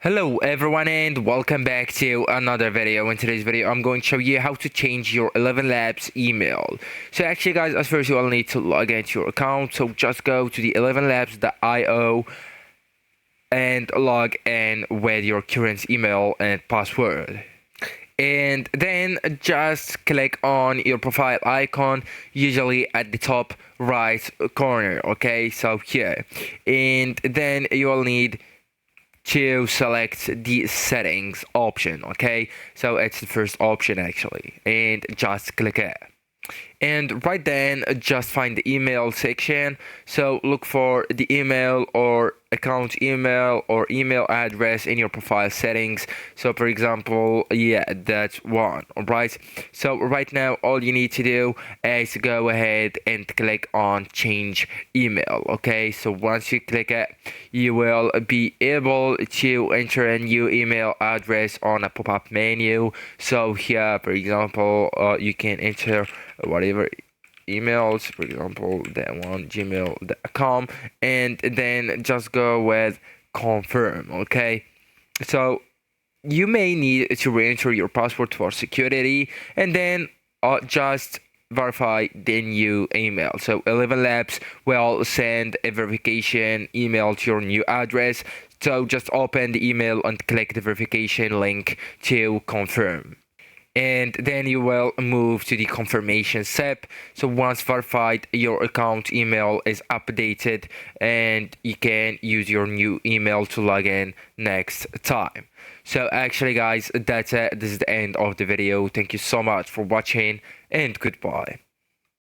Hello everyone and welcome back to another video. In today's video I'm going to show you how to change your ElevenLabs email. So actually guys, as first you will need to log into your account. So just go to the ElevenLabs.io and log in with your current email and password. And then just click on your profile icon, usually at the top right corner. Okay, so here. And then you will need to select the settings option. Okay, so it's the first option actually, and just click it. And right then just find the email section. So look for the email or account email or email address in your profile settings. So for example, yeah, that's one. All right, so right now all you need to do is go ahead and click on change email. Okay, so once you click it, you will be able to enter a new email address on a pop-up menu. So here for example, you can enter whatever emails, for example that one, gmail.com, and then just go with confirm. Okay, so you may need to re-enter your password for security, and then just verify the new email. So ElevenLabs will send a verification email to your new address. So just open the email and click the verification link to confirm, and then you will move to the confirmation step. So once verified, your account email is updated and you can use your new email to log in next time. So actually guys, that's it. This is the end of the video. Thank you so much for watching and goodbye.